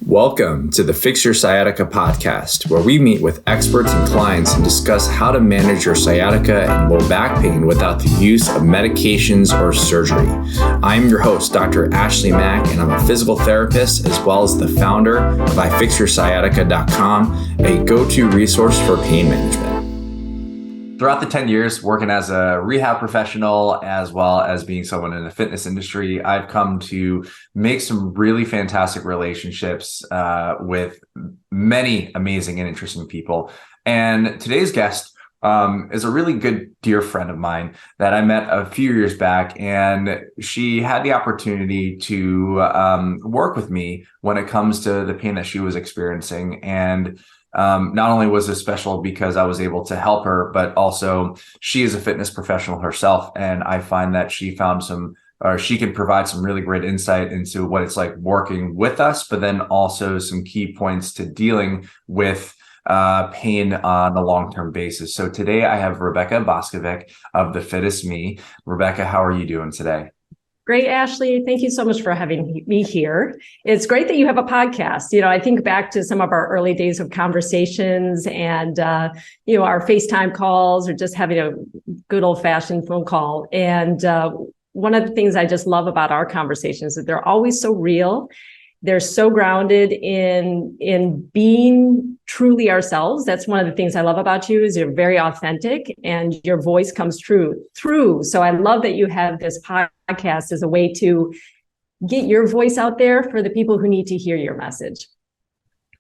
Welcome to the Fix Your Sciatica podcast, where we meet with experts and clients and discuss how to manage your sciatica and low back pain without the use of medications or surgery. I'm your host, Dr. Ashley Mack, and I'm a physical therapist as well as the founder of ifixyoursciatica.com, a go-to resource for pain management. Throughout the 10 years working as a rehab professional, as well as being someone in the fitness industry, I've come to make some really fantastic relationships with many amazing and interesting people. And today's guest is a really good dear friend of mine that I met a few years back, and she had the opportunity to work with me when it comes to the pain that she was experiencing. And not only was it special because I was able to help her, but also she is a fitness professional herself. And I find that she can provide some really great insight into what it's like working with us, but then also some key points to dealing with pain on a long-term basis. So today I have Rebecca Boskovic of The Fittest Me. Rebecca, how are you doing today? Great, Ashley. Thank you so much for having me here. It's great that you have a podcast. I think back to some of our early days of conversations and, our FaceTime calls or just having a good old fashioned phone call. And one of the things I just love about our conversations is that they're always so real. They're so grounded in being truly ourselves. That's one of the things I love about you is you're very authentic and your voice comes through. So I love that you have this podcast as a way to get your voice out there for the people who need to hear your message.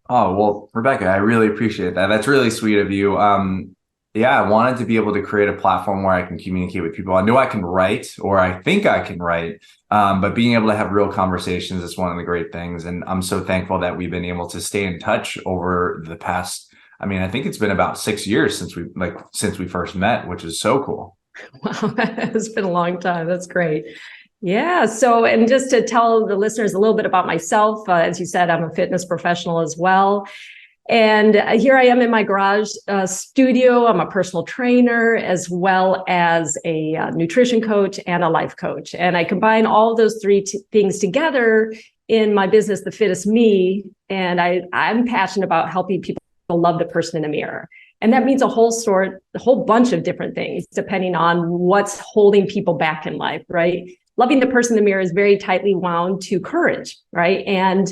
Oh, well, Rebecca, I really appreciate that. That's really sweet of you. I wanted to be able to create a platform where I can communicate with people. I know I can write, or I think I can write, but being able to have real conversations is one of the great things. And I'm so thankful that we've been able to stay in touch over the past, I think it's been about 6 years since we first met, which is so cool. Wow, it's been a long time. That's great. Yeah. So, and just to tell the listeners a little bit about myself, as you said, I'm a fitness professional as well. And here I am in my garage studio. I'm a personal trainer as well as a nutrition coach and a life coach. And I combine all of those three things together in my business, The Fittest Me. And I'm passionate about helping people love the person in the mirror. And that means a whole bunch of different things, depending on what's holding people back in life, right? Loving the person in the mirror is very tightly wound to courage, right? And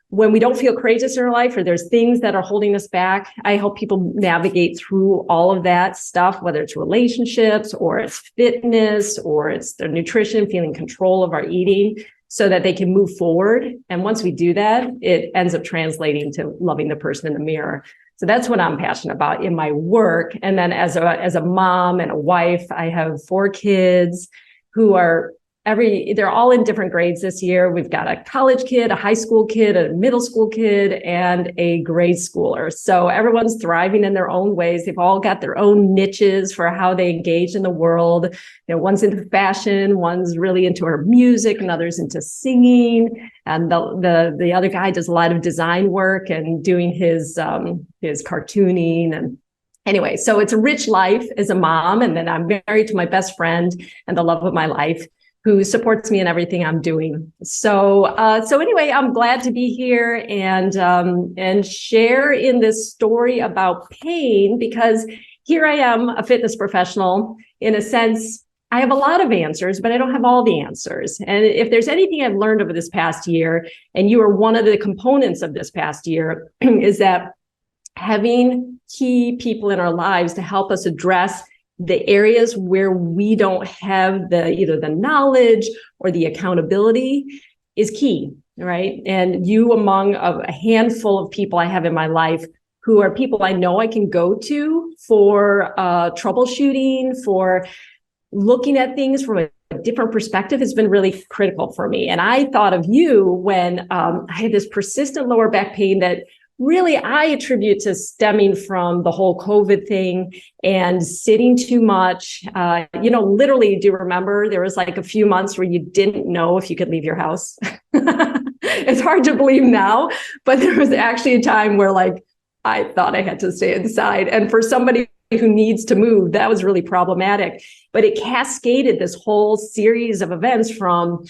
when we don't feel courageous in our life, or there's things that are holding us back, I help people navigate through all of that stuff, whether it's relationships or it's fitness or it's their nutrition, feeling control of our eating so that they can move forward. And once we do that, it ends up translating to loving the person in the mirror. So that's what I'm passionate about in my work. And then as a mom and a wife, I have 4 kids who are they're all in different grades this year. We've got a college kid, a high school kid, a middle school kid, and a grade schooler. So everyone's thriving in their own ways. They've all got their own niches for how they engage in the world. One's into fashion, one's really into her music, another's into singing. And the other guy does a lot of design work and doing his cartooning. And anyway, so it's a rich life as a mom. And then I'm married to my best friend and the love of my life, who supports me in everything I'm doing. So anyway, I'm glad to be here and share in this story about pain, because here I am, a fitness professional. In a sense, I have a lot of answers, but I don't have all the answers. And if there's anything I've learned over this past year, and you are one of the components of this past year, is that having key people in our lives to help us address the areas where we don't have either the knowledge or the accountability is key, right? And you among a handful of people I have in my life who are people I know I can go to for troubleshooting, for looking at things from a different perspective has been really critical for me. And I thought of you when I had this persistent lower back pain that really I attribute to stemming from the whole COVID thing and sitting too much. Literally, do you remember there was like a few months where you didn't know if you could leave your house? It's hard to believe now, but there was actually a time where I thought I had to stay inside. And for somebody who needs to move, that was really problematic. But it cascaded this whole series of events from,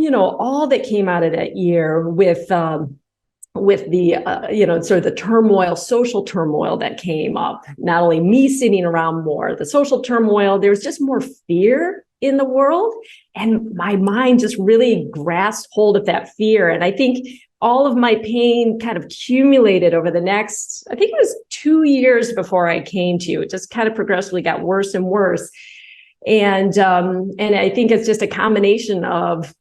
all that came out of that year with with the, sort of the turmoil, social turmoil that came up, not only me sitting around more, the social turmoil, there was just more fear in the world. And my mind just really grasped hold of that fear. And I think all of my pain kind of accumulated over the next, I think it was 2 years before I came to you. It just kind of progressively got worse and worse. And I think it's just a combination of,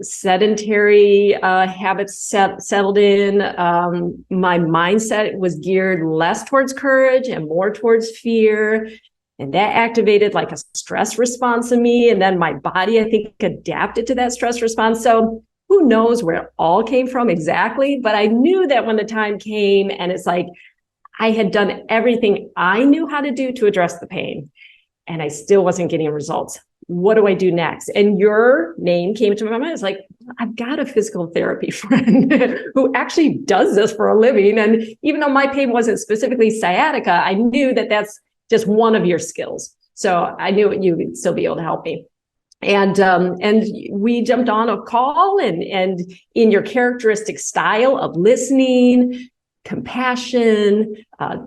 sedentary habits settled in. My mindset was geared less towards courage and more towards fear. And that activated like a stress response in me. And then my body, I think, adapted to that stress response. So who knows where it all came from exactly? But I knew that when the time came, and it's like I had done everything I knew how to do to address the pain, and I still wasn't getting results. What do I do next? And your name came to my mind. It's like, I've got a physical therapy friend who actually does this for a living. And even though my pain wasn't specifically sciatica, I knew that that's just one of your skills. So I knew you would still be able to help me. And we jumped on a call, and in your characteristic style of listening, compassion,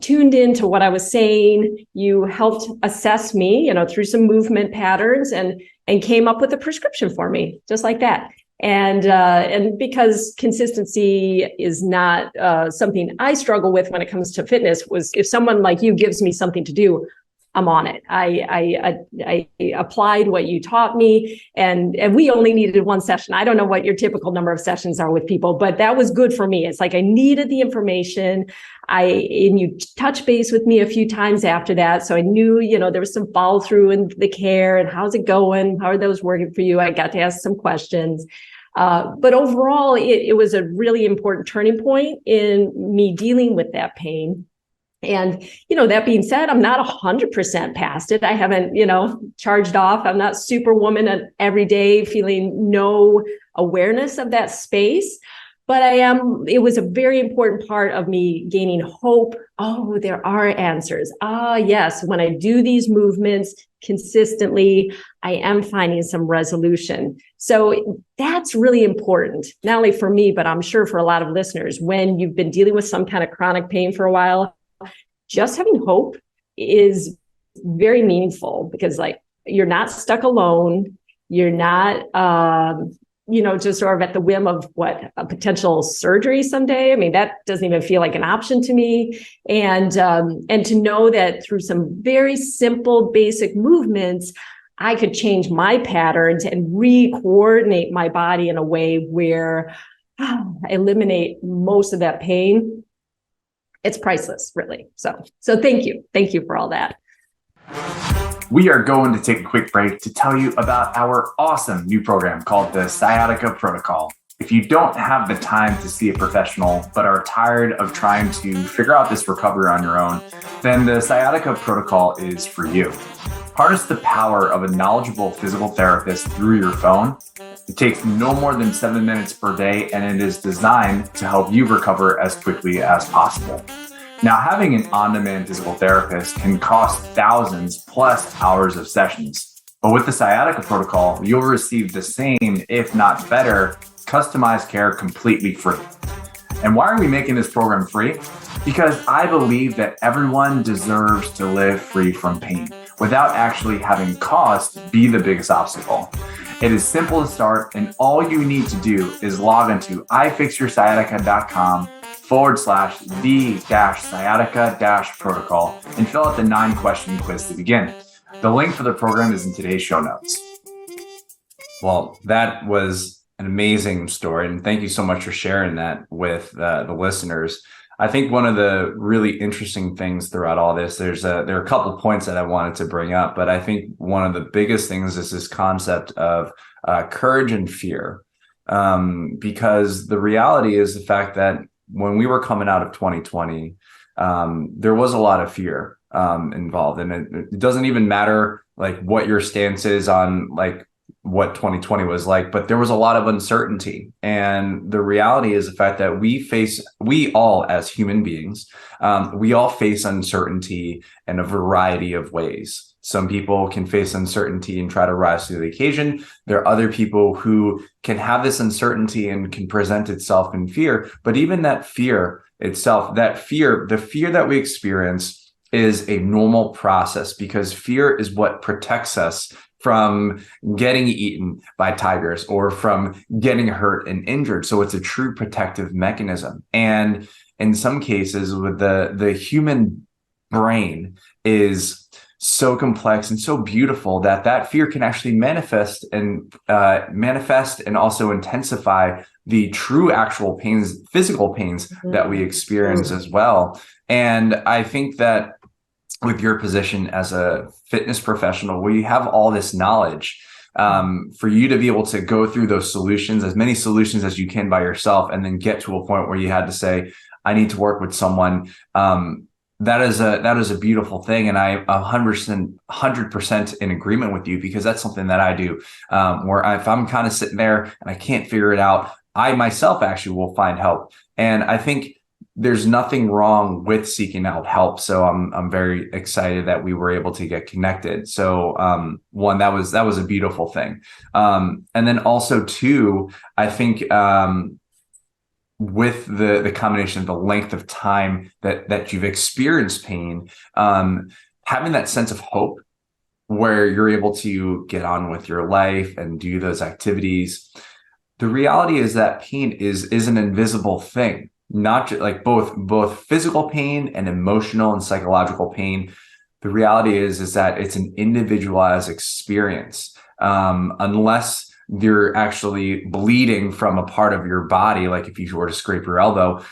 tuned into what I was saying, you helped assess me, through some movement patterns, and came up with a prescription for me, just like that. And because consistency is not something I struggle with when it comes to fitness, was if someone like you gives me something to do, I'm on it. I applied what you taught me, and we only needed one session. I don't know what your typical number of sessions are with people, but that was good for me. It's like I needed the information. And you touched base with me a few times after that. So I knew, there was some follow through in the care, and how's it going? How are those working for you? I got to ask some questions. But overall, it was a really important turning point in me dealing with that pain. And, that being said, I'm not 100% past it. I haven't, charged off. I'm not superwoman every day feeling no awareness of that space. But it was a very important part of me gaining hope. Oh, there are answers. Yes, when I do these movements consistently, I am finding some resolution. So that's really important, not only for me, but I'm sure for a lot of listeners. When you've been dealing with some kind of chronic pain for a while, just having hope is very meaningful, because you're not stuck alone. You're not, just sort of at the whim of a potential surgery someday. I mean, that doesn't even feel like an option to me. And to know that through some very simple, basic movements, I could change my patterns and re-coordinate my body in a way where I eliminate most of that pain. It's priceless, really. So thank you. Thank you for all that. We are going to take a quick break to tell you about our awesome new program called the Sciatica Protocol. If you don't have the time to see a professional, but are tired of trying to figure out this recovery on your own, then the Sciatica Protocol is for you. Harness the power of a knowledgeable physical therapist through your phone. It takes no more than 7 minutes per day, and it is designed to help you recover as quickly as possible. Now, having an on-demand physical therapist can cost thousands plus hours of sessions. But with the Sciatica Protocol, you'll receive the same, if not better, customized care completely free. And why are we making this program free? Because I believe that everyone deserves to live free from pain without actually having cost be the biggest obstacle. It is simple to start, and all you need to do is log into ifixyoursciatica.com/the-sciatica-protocol and fill out the 9-question quiz to begin. The link for the program is in today's show notes. Well, that was an amazing story, and thank you so much for sharing that with the listeners. I think one of the really interesting things throughout all this, there are a couple points that I wanted to bring up, but I think one of the biggest things is this concept of courage and fear, because the reality is the fact that when we were coming out of 2020, there was a lot of fear involved, and it doesn't even matter what your stance is on what 2020 was like, but there was a lot of uncertainty. And the reality is the fact that we all as human beings, we all face uncertainty in a variety of ways. Some people can face uncertainty and try to rise to the occasion. There are other people who can have this uncertainty and can present itself in fear. But even that fear itself, the fear that we experience is a normal process, because fear is what protects us from getting eaten by tigers or from getting hurt and injured. So it's a true protective mechanism. And in some cases, with the human brain is so complex and so beautiful that fear can actually manifest and also intensify the true actual pains, physical pains that we experience as well. And I think that with your position as a fitness professional, where you have all this knowledge, for you to be able to go through those solutions, as many solutions as you can by yourself, and then get to a point where you had to say, I need to work with someone. That is a beautiful thing. And I 100% in agreement with you, because that's something that I do, where if I'm kind of sitting there and I can't figure it out, I myself actually will find help. And I think there's nothing wrong with seeking out help. So I'm very excited that we were able to get connected. So one, that was a beautiful thing. And then also two, I think with the combination of the length of time that you've experienced pain, having that sense of hope where you're able to get on with your life and do those activities. The reality is that pain is an invisible thing. Not just like both physical pain and emotional and psychological pain. The reality is that it's an individualized experience. Unless you're actually bleeding from a part of your body, like if you were to scrape your elbow,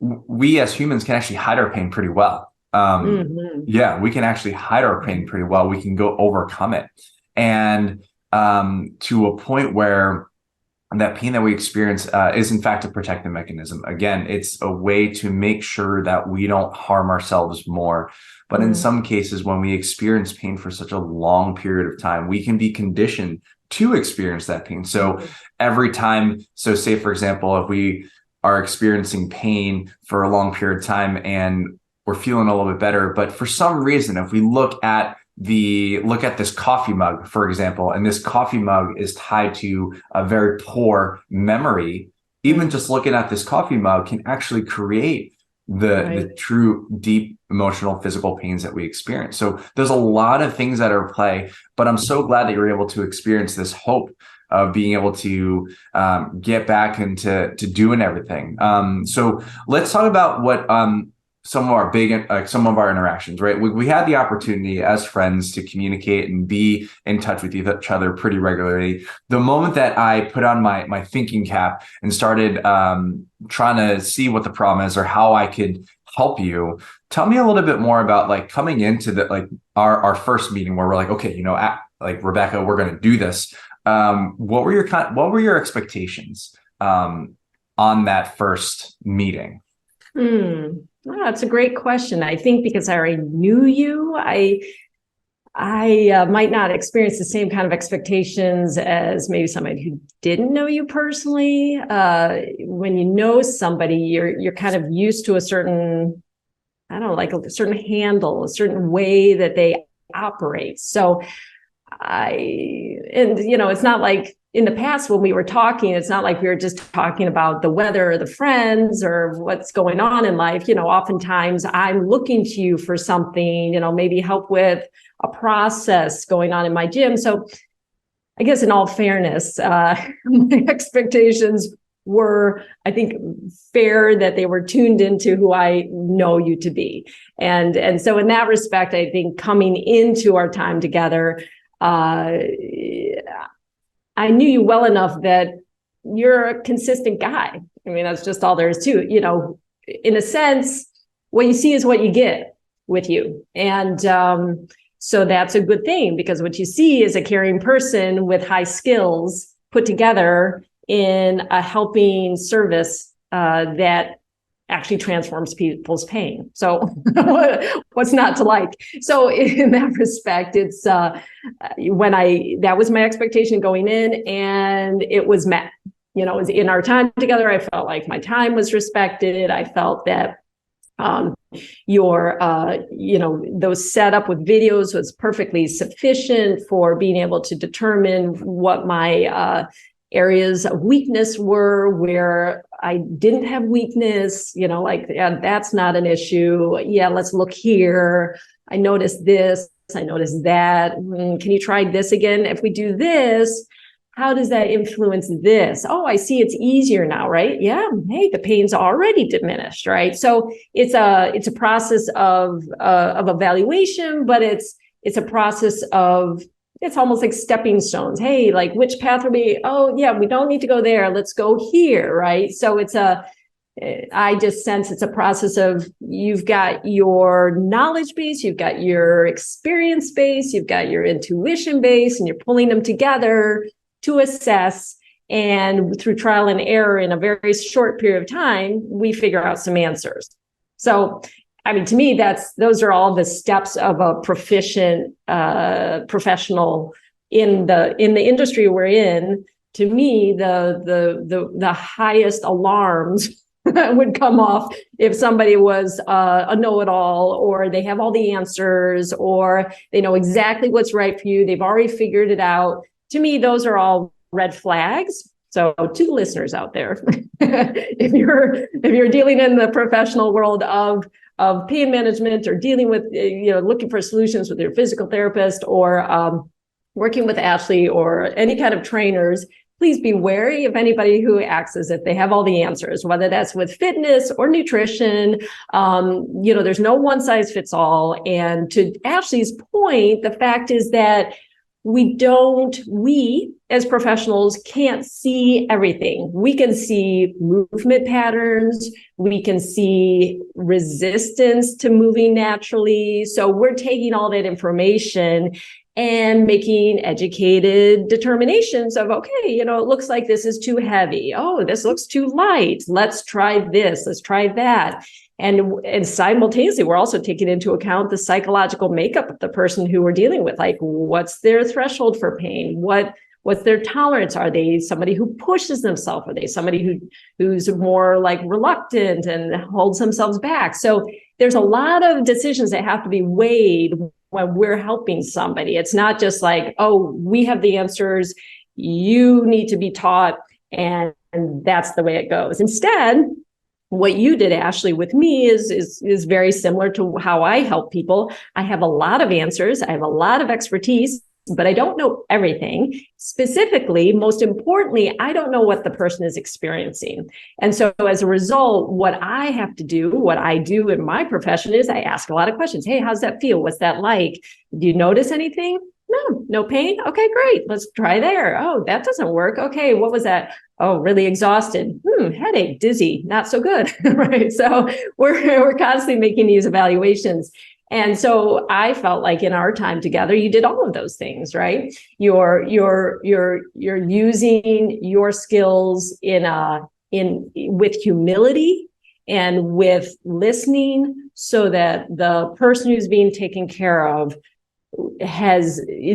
we as humans can actually hide our pain pretty well. Yeah, we can actually hide our pain pretty well. We can go overcome it. And to a point where that pain that we experience is in fact a protective mechanism. Again, it's a way to make sure that we don't harm ourselves more. But in some cases, when we experience pain for such a long period of time, we can be conditioned to experience that pain. So every time, so say, for example, if we are experiencing pain for a long period of time and we're feeling a little bit better, but for some reason, if we look at this coffee mug, for example, and this coffee mug is tied to a very poor memory, even just looking at this coffee mug can actually create the true deep emotional physical pains that we experience. So there's a lot of things that are at play, but I'm so glad that you're able to experience this hope of being able to get back into doing everything. So let's talk about what some of our interactions, right? We had the opportunity as friends to communicate and be in touch with each other pretty regularly. The moment that I put on my thinking cap and started trying to see what the problem is or how I could help you, tell me a little bit more about like coming into our first meeting where we're like, okay, like Rebecca, we're going to do this. What were your expectations on that first meeting? Well, that's a great question. I think because I already knew you, I might not experience the same kind of expectations as maybe somebody who didn't know you personally. When you know somebody, you're kind of used to a certain, I don't know, like a certain handle, a certain way that they operate. So it's not like in the past when we were talking, it's not like we were just talking about the weather or the friends or what's going on in life. Oftentimes I'm looking to you for something, maybe help with a process going on in my gym. So I guess in all fairness, my expectations were, I think, fair, that they were tuned into who I know you to be. And so in that respect, I think coming into our time together, I knew you well enough that you're a consistent guy. I mean, that's just all there is to it. In a sense, what you see is what you get with you. And so that's a good thing, because what you see is a caring person with high skills put together in a helping service that actually transforms people's pain. So what's not to like? So in that respect, it's that was my expectation going in, and it was met. It was in our time together. I felt like my time was respected. I felt that your, those set up with videos was perfectly sufficient for being able to determine what my areas of weakness were, where I didn't have weakness, yeah, that's not an issue. Yeah, let's look here. I noticed this. I noticed that. Can you try this again? If we do this, how does that influence this? Oh, I see it's easier now, right? Yeah. Hey, the pain's already diminished, right? So it's a process of evaluation, but it's a process of, it's almost like stepping stones. Hey, like which path are we? Oh, yeah, we don't need to go there. Let's go here, right? So I just sense it's a process of, you've got your knowledge base, you've got your experience base, you've got your intuition base, and you're pulling them together to assess. And through trial and error in a very short period of time, we figure out some answers. So, I mean, to me, those are all the steps of a proficient professional in the industry we're in. To me, the highest alarms would come off if somebody was a know-it-all, or they have all the answers, or they know exactly what's right for you. They've already figured it out. To me, those are all red flags. So to the listeners out there, if you're dealing in the professional world of pain management, or dealing with, looking for solutions with your physical therapist, or working with Ashley or any kind of trainers, please be wary of anybody who acts as if they have all the answers, whether that's with fitness or nutrition. There's no one size fits all. And to Ashley's point, the fact is that we as professionals can't see everything. We can see movement patterns. We can see resistance to moving naturally. So we're taking all that information and making educated determinations of, okay, it looks like this is too heavy. Oh, this looks too light. Let's try this. Let's try that. And simultaneously, we're also taking into account the psychological makeup of the person who we're dealing with. Like, what's their threshold for pain? What's their tolerance? Are they somebody who pushes themselves? Are they somebody who's more like reluctant and holds themselves back? So there's a lot of decisions that have to be weighed when we're helping somebody. It's not just like, oh, we have the answers, you need to be taught, and that's the way it goes. Instead, what you did, Ashley, with me is very similar to how I help people. I have a lot of answers. I have a lot of expertise, but I don't know everything. Specifically, most importantly, I don't know what the person is experiencing. And so as a result, what I do in my profession is I ask a lot of questions. Hey, how's that feel? What's that like? Do you notice anything? No pain? Okay, great. Let's try there. Oh, that doesn't work. Okay, what was that? Oh, really exhausted. Headache, dizzy, not so good. Right. So we're constantly making these evaluations. And so I felt like in our time together, you did all of those things, right? You're using your skills with humility and with listening, so that the person who's being taken care of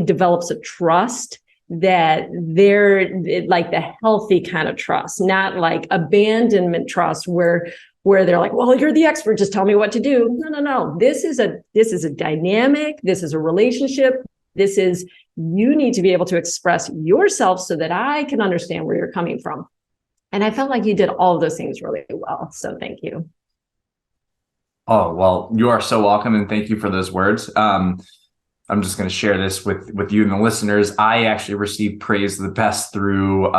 develops a trust, that they're like the healthy kind of trust, not like abandonment trust where they're like, well, you're the expert, just tell me what to do. No. This is a dynamic. This is a relationship. You need to be able to express yourself so that I can understand where you're coming from. And I felt like you did all of those things really well. So thank you. Oh, well, you are so welcome. And thank you for those words. I'm just going to share this with you and the listeners. I actually received praise the best through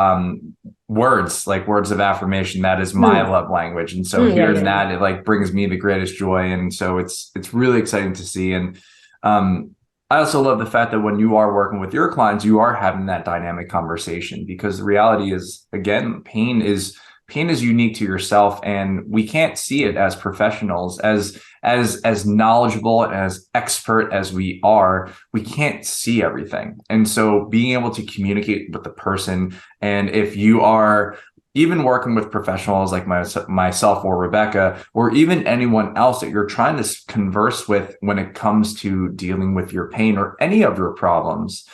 words of affirmation. That is my love language. And so hearing that, it like brings me the greatest joy. And so it's really exciting to see. And I also love the fact that when you are working with your clients, you are having that dynamic conversation, because the reality is, again, pain is unique to yourself, and we can't see it as professionals, as knowledgeable and as expert as we are. We can't see everything. And so being able to communicate with the person, and if you are even working with professionals like myself or Rebecca, or even anyone else that you're trying to converse with when it comes to dealing with your pain or any of your problems,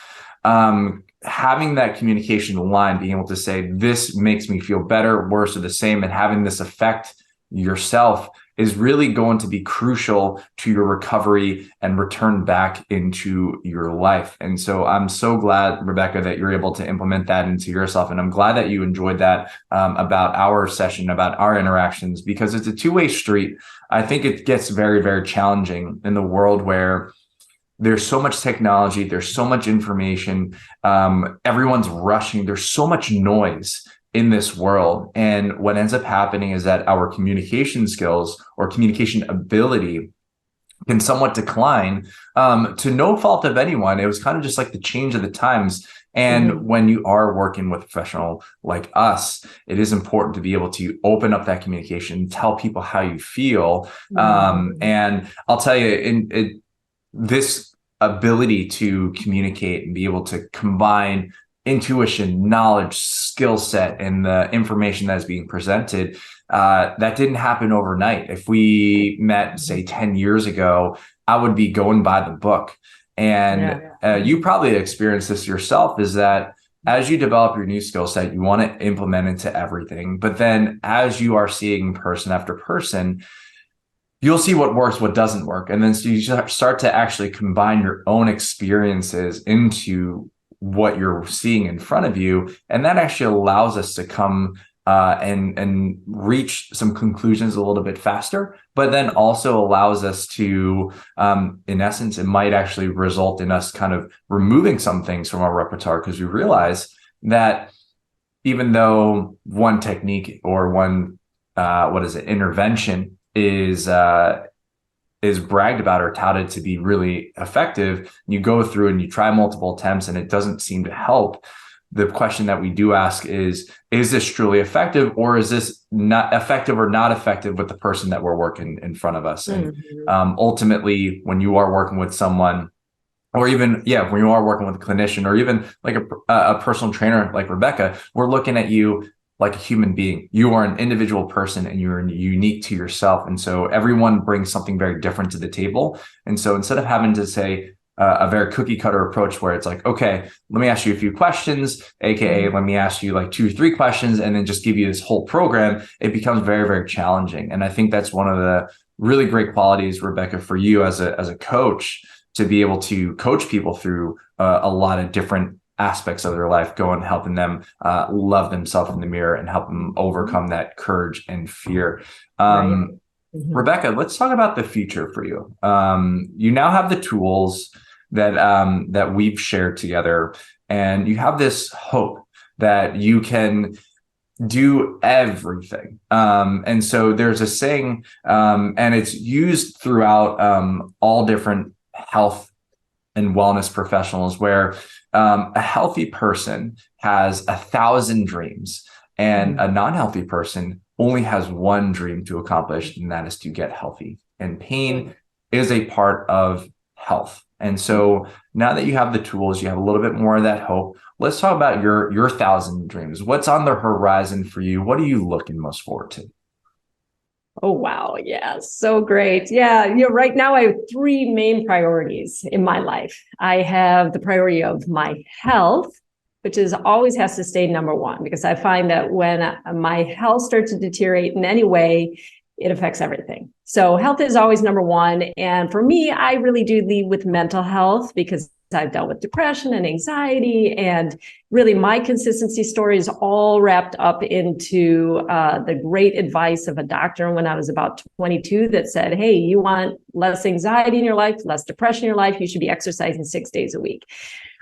having that communication line, being able to say, this makes me feel better, worse, or the same, and having this affect yourself is really going to be crucial to your recovery and return back into your life. And so I'm so glad, Rebecca, that you're able to implement that into yourself. And I'm glad that you enjoyed that about our session, about our interactions, because it's a two-way street. I think it gets very, very challenging in the world where there's so much technology, there's so much information, everyone's rushing, there's so much noise in this world. And what ends up happening is that our communication skills or communication ability can somewhat decline, to no fault of anyone. It was kind of just like the change of the times. And when you are working with a professional like us, it is important to be able to open up that communication, tell people how you feel. And I'll tell you, this ability to communicate and be able to combine intuition, knowledge, skill set, and the information that is being presented, that didn't happen overnight. If we met, say, 10 years ago, I would be going by the book. And you probably experienced this yourself, is that as you develop your new skill set, you want to implement into everything. But then as you are seeing person after person, you'll see what works, what doesn't work. And then so you start to actually combine your own experiences into what you're seeing in front of you. And that actually allows us to come and reach some conclusions a little bit faster, but then also allows us to, in essence, it might actually result in us kind of removing some things from our repertoire, because we realize that even though one technique or one, intervention is bragged about or touted to be really effective, you go through and you try multiple attempts and it doesn't seem to help. The question that we do ask is this truly effective, or is this not effective or not effective with the person that we're working in front of us? And ultimately, when you are working with someone, or even, when you are working with a clinician, or even like a personal trainer like Rebecca, we're looking at you like a human being. You are an individual person and you're unique to yourself. And so everyone brings something very different to the table. And so instead of having to say a very cookie cutter approach where it's like, okay, let me ask you a few questions, AKA let me ask you like 2 or 3 questions and then just give you this whole program, it becomes very, very challenging. And I think that's one of the really great qualities, Rebecca, for you as a coach, to be able to coach people through a lot of different aspects of their life, go and helping them love themselves in the mirror and help them overcome that courage and fear. Rebecca, let's talk about the future for you. You now have the tools that we've shared together, and you have this hope that you can do everything. And so there's a saying, and it's used throughout all different health and wellness professionals, where a healthy person has 1,000 dreams and a non-healthy person only has one dream to accomplish, and that is to get healthy. And pain is a part of health. And so now that you have the tools, you have a little bit more of that hope. Let's talk about your 1,000 dreams. What's on the horizon for you? What are you looking most forward to? Oh, wow. Yeah. So great. Yeah. Right now I have 3 main priorities in my life. I have the priority of my health, which is always has to stay number 1, because I find that when my health starts to deteriorate in any way, it affects everything. So health is always number 1. And for me, I really do lead with mental health, because I've dealt with depression and anxiety, and really my consistency story is all wrapped up into the great advice of a doctor when I was about 22 that said, hey, you want less anxiety in your life, less depression in your life, you should be exercising 6 days a week.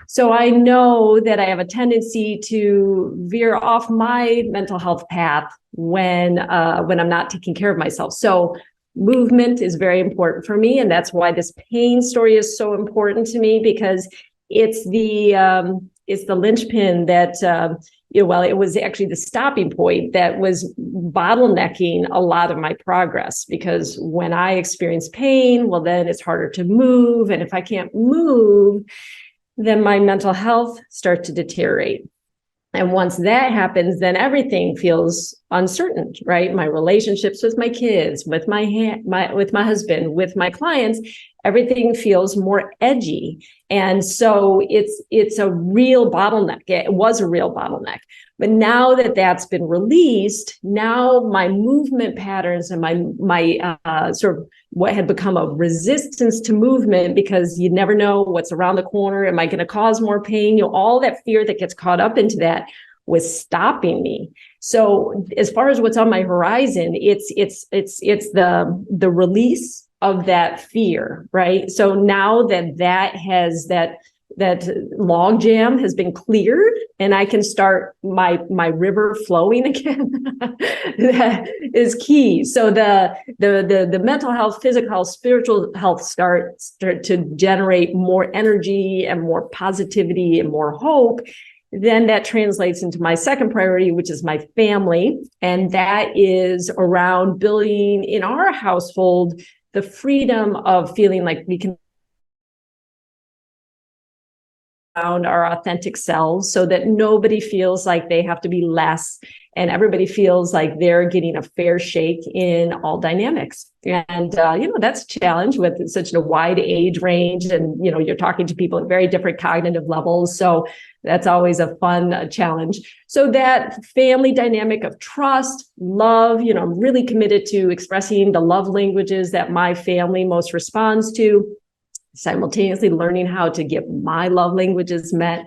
So I know that I have a tendency to veer off my mental health path when I'm not taking care of myself. So movement is very important for me. And that's why this pain story is so important to me, because it's the linchpin that, it was actually the stopping point that was bottlenecking a lot of my progress. Because when I experience pain, well, then it's harder to move. And if I can't move, then my mental health starts to deteriorate. And once that happens, then everything feels uncertain, right? My relationships with my kids, with my husband, with my clients, everything feels more edgy. And so it's a real bottleneck. It was a real bottleneck. But now that that's been released, now my movement patterns and my sort of what had become a resistance to movement, because you never know what's around the corner. Am I going to cause more pain? All that fear that gets caught up into that was stopping me. So as far as what's on my horizon, it's the release of that fear, right? So now that log jam has been cleared and I can start my river flowing again. That is key. So the mental health, physical health, spiritual health start to generate more energy and more positivity and more hope. Then that translates into my second priority, which is my family. And that is around building in our household the freedom of feeling like we can found our authentic selves, so that nobody feels like they have to be less and everybody feels like they're getting a fair shake in all dynamics. And that's a challenge with such a wide age range, and you're talking to people at very different cognitive levels, so that's always a fun challenge. So that family dynamic of trust, love, I'm really committed to expressing the love languages that my family most responds to, simultaneously learning how to get my love languages met.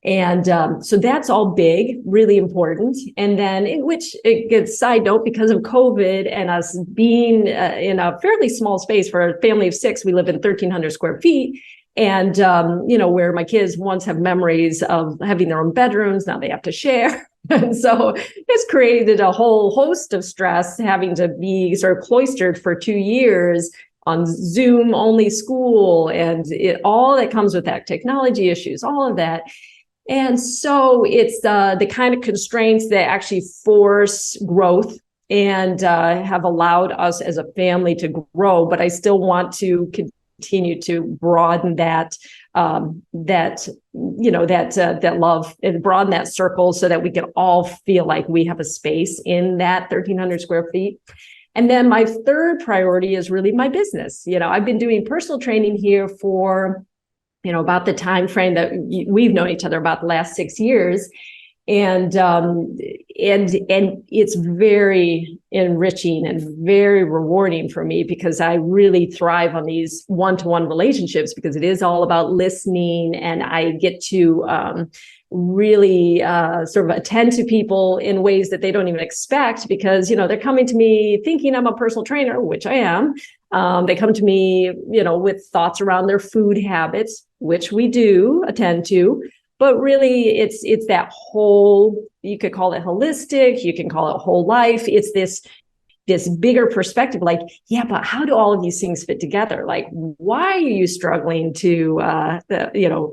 And so that's all big, really important. And then which it gets side note, because of COVID and us being in a fairly small space for a family of 6, we live in 1,300 square feet. And, where my kids once have memories of having their own bedrooms, now they have to share. And so it's created a whole host of stress, having to be sort of cloistered for 2 years on Zoom only school, and all that comes with that, technology issues, all of that. And so it's the kind of constraints that actually force growth and have allowed us as a family to grow. But I still want to continue to broaden that love and broaden that circle so that we can all feel like we have a space in that 1,300 square feet. And then my third priority is really my business. I've been doing personal training here for, about the time frame that we've known each other, about the last 6 years. And it's very enriching and very rewarding for me, because I really thrive on these one-to-one relationships, because it is all about listening, and I get to really sort of attend to people in ways that they don't even expect, because they're coming to me thinking I'm a personal trainer, which I am. They come to me with thoughts around their food habits, which we do attend to. But really, it's that whole, you could call it holistic, you can call it whole life. It's this bigger perspective, like, yeah, but how do all of these things fit together? Like, why are you struggling to,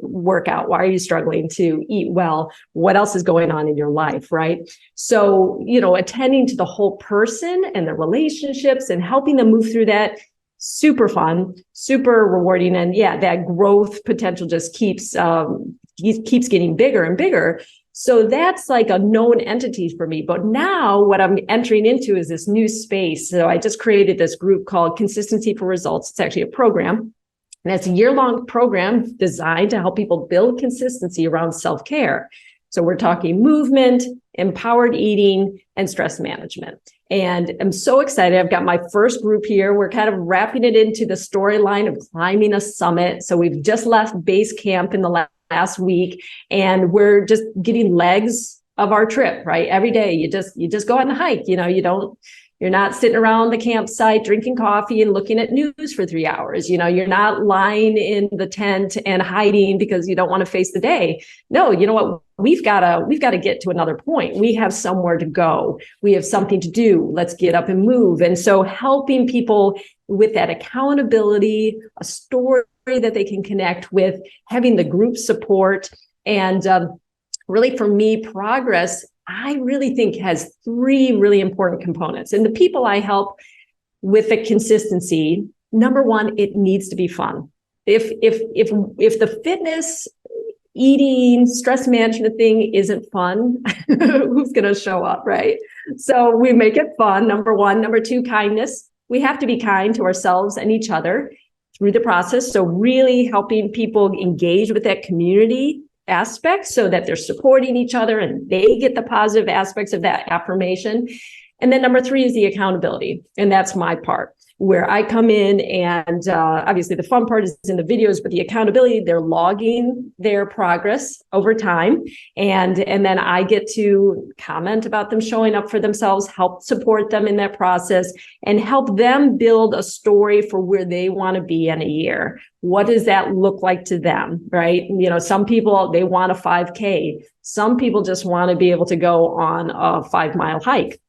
work out? Why are you struggling to eat well? What else is going on in your life, right? So, attending to the whole person and the relationships and helping them move through that, super fun, super rewarding. And yeah, that growth potential just keeps getting bigger and bigger. So that's like a known entity for me. But now what I'm entering into is this new space. So I just created this group called Consistency for Results. It's actually a program. And it's a year-long program designed to help people build consistency around self-care. So we're talking movement, empowered eating, and stress management. And I'm so excited. I've got my first group here. We're kind of wrapping it into the storyline of climbing a summit. So we've just left base camp in the last week, and we're just getting legs of our trip, right? Every day you just go on a hike. You're not sitting around the campsite drinking coffee and looking at news for 3 hours. You're not lying in the tent and hiding because you don't want to face the day. No, you know what? We've got to get to another point. We have somewhere to go. We have something to do. Let's get up and move. And so helping people with that accountability, a story that they can connect with, having the group support, and really for me, progress, I really think has 3 really important components. And the people I help with the consistency, number one, it needs to be fun. If the fitness, eating, stress management thing isn't fun, who's going to show up, right? So we make it fun, number one. Number 2, kindness. We have to be kind to ourselves and each other through the process. So really helping people engage with that community aspects so that they're supporting each other and they get the positive aspects of that affirmation. And then number 3 is the accountability. And that's my part, where I come in and obviously the fun part is in the videos, but the accountability, they're logging their progress over time. And then I get to comment about them showing up for themselves, help support them in that process, and help them build a story for where they want to be in a year. What does that look like to them, right? Some people, they want a 5K. Some people just want to be able to go on a 5-mile hike.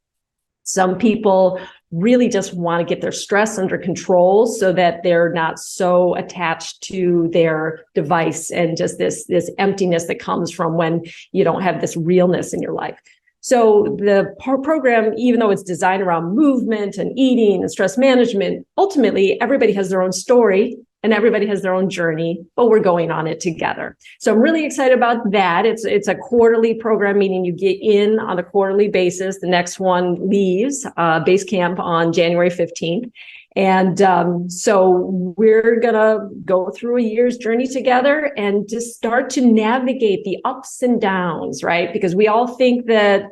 Some people really just want to get their stress under control so that they're not so attached to their device and just this emptiness that comes from when you don't have this realness in your life. So the program, even though it's designed around movement and eating and stress management, ultimately everybody has their own story and everybody has their own journey, but we're going on it together. So I'm really excited about that. It's a quarterly program, meaning you get in on a quarterly basis. The next one leaves base camp on January 15th. And so we're going to go through a year's journey together and just start to navigate the ups and downs, right? Because we all think that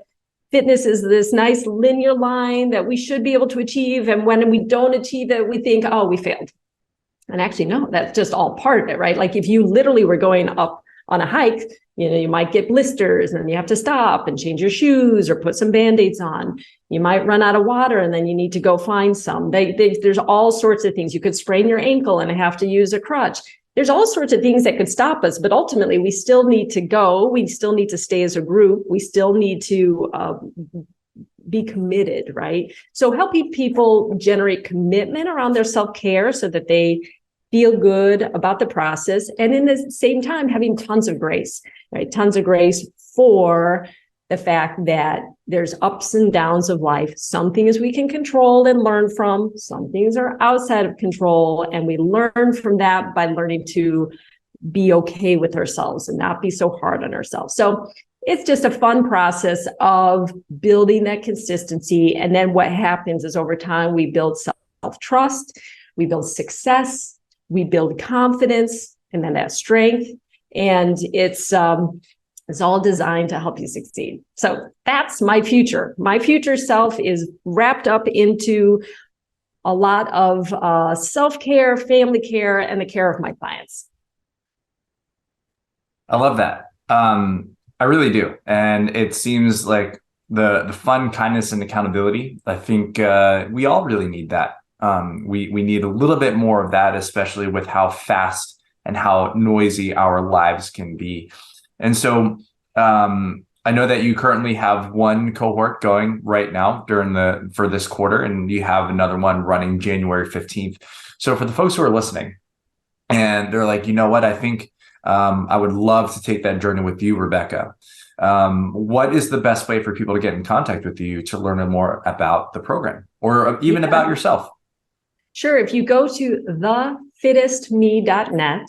fitness is this nice linear line that we should be able to achieve. And when we don't achieve it, we think, oh, we failed. And actually, no, that's just all part of it, right? Like if you literally were going up on a hike, you might get blisters and then you have to stop and change your shoes or put some Band-Aids on. You might run out of water and then you need to go find some. There's all sorts of things. You could sprain your ankle and have to use a crutch. There's all sorts of things that could stop us, but ultimately we still need to go. We still need to stay as a group. We still need to be committed, right? So helping people generate commitment around their self-care so that they feel good about the process. And in the same time, having tons of grace, right? Tons of grace for the fact that there's ups and downs of life. Some things we can control and learn from. Some things are outside of control. And we learn from that by learning to be okay with ourselves and not be so hard on ourselves. So it's just a fun process of building that consistency. And then what happens is over time, we build self-trust, we build success, we build confidence, and then that strength. And it's all designed to help you succeed. So that's my future. My future self is wrapped up into a lot of self-care, family care, and the care of my clients. I love that. I really do. And it seems like the fun, kindness, and accountability, I think we all really need that. We need a little bit more of that, especially with how fast and how noisy our lives can be. And so I know that you currently have one cohort going right now for this quarter, and you have another one running January 15th. So for the folks who are listening and they're like, you know what, I think I would love to take that journey with you, Rebecca. What is the best way for people to get in contact with you to learn more about the program or even about yourself? Sure. If you go to thefittestme.net,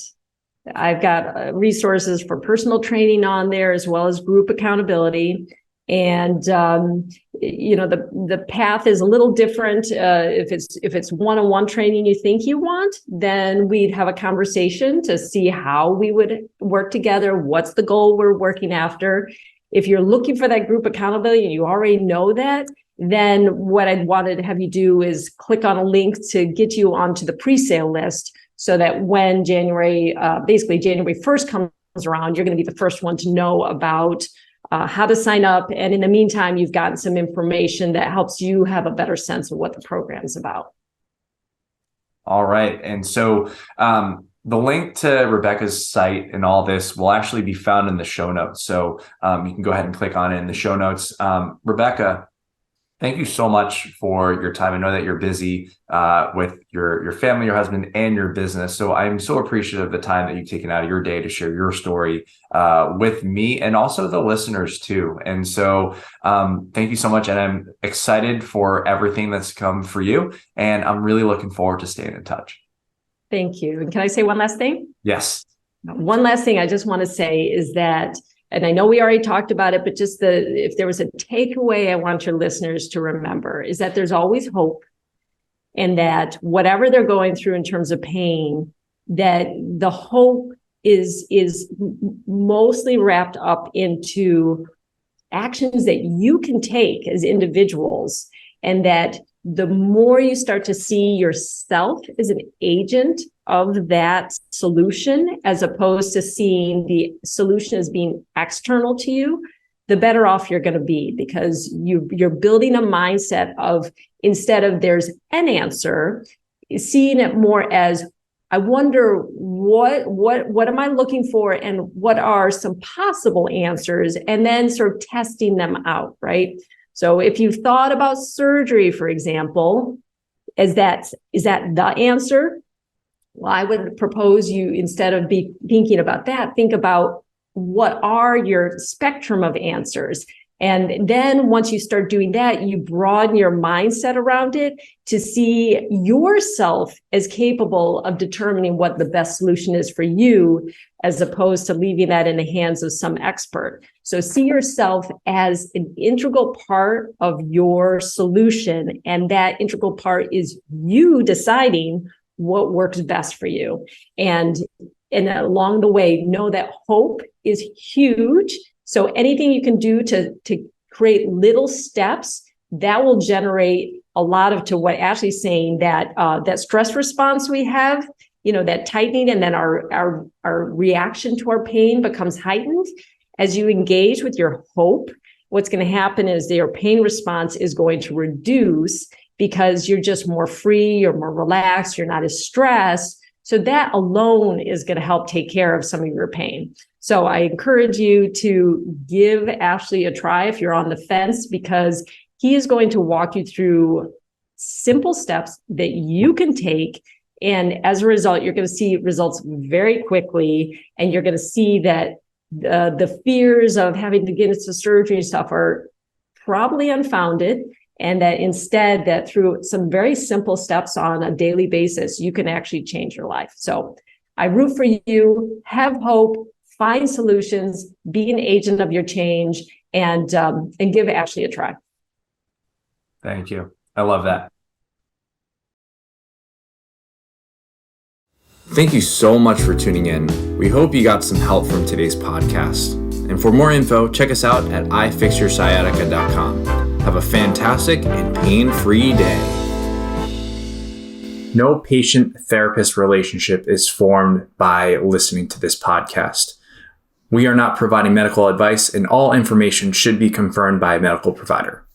I've got resources for personal training on there as well as group accountability. And, the path is a little different. If it's one-on-one training you think you want, then we'd have a conversation to see how we would work together. What's the goal we're working after? If you're looking for that group accountability and you already know that, then what I'd wanted to have you do is click on a link to get you onto the pre-sale list so that when January 1st comes around, you're going to be the first one to know about how to sign up. And in the meantime, you've gotten some information that helps you have a better sense of what the program's about. All right. And so the link to Rebecca's site and all this will actually be found in the show notes. So you can go ahead and click on it in the show notes. Rebecca, thank you so much for your time. I know that you're busy with your family, your husband, and your business. So I'm so appreciative of the time that you've taken out of your day to share your story with me and also the listeners too. And so thank you so much. And I'm excited for everything that's come for you. And I'm really looking forward to staying in touch. Thank you. And can I say one last thing? Yes. One last thing I just want to say is that, and I know we already talked about it, but just if there was a takeaway I want your listeners to remember is that there's always hope, and that whatever they're going through in terms of pain, that the hope mostly wrapped up into actions that you can take as individuals, and that the more you start to see yourself as an agent of that solution, as opposed to seeing the solution as being external to you, the better off you're going to be, because you're building a mindset of, instead of there's an answer, seeing it more as, I wonder what am I looking for, and what are some possible answers, and then sort of testing them out, right? So if you've thought about surgery, for example, is that the answer? Well, I would propose you, instead of thinking about that, think about what are your spectrum of answers. And then once you start doing that, you broaden your mindset around it to see yourself as capable of determining what the best solution is for you, as opposed to leaving that in the hands of some expert. So see yourself as an integral part of your solution, and that integral part is you deciding what works best for you. And along the way, know that hope is huge. So anything you can do to create little steps, that will generate a lot of, to what Ashley's saying, that that stress response we have, that tightening, and then our reaction to our pain becomes heightened. As you engage with your hope, what's going to happen is your pain response is going to reduce, because you're just more free, you're more relaxed, you're not as stressed. So that alone is going to help take care of some of your pain. So I encourage you to give Ashley a try if you're on the fence, because he is going to walk you through simple steps that you can take. And as a result, you're going to see results very quickly. And you're going to see that the fears of having to get into surgery and stuff are probably unfounded. And that instead, that through some very simple steps on a daily basis, you can actually change your life. So I root for you. Have hope, find solutions, be an agent of your change, and give Ashley a try. Thank you. I love that. Thank you so much for tuning in. We hope you got some help from today's podcast. And for more info, check us out at ifixyoursciatica.com. Have a fantastic and pain-free day. No patient-therapist relationship is formed by listening to this podcast. We are not providing medical advice, and all information should be confirmed by a medical provider.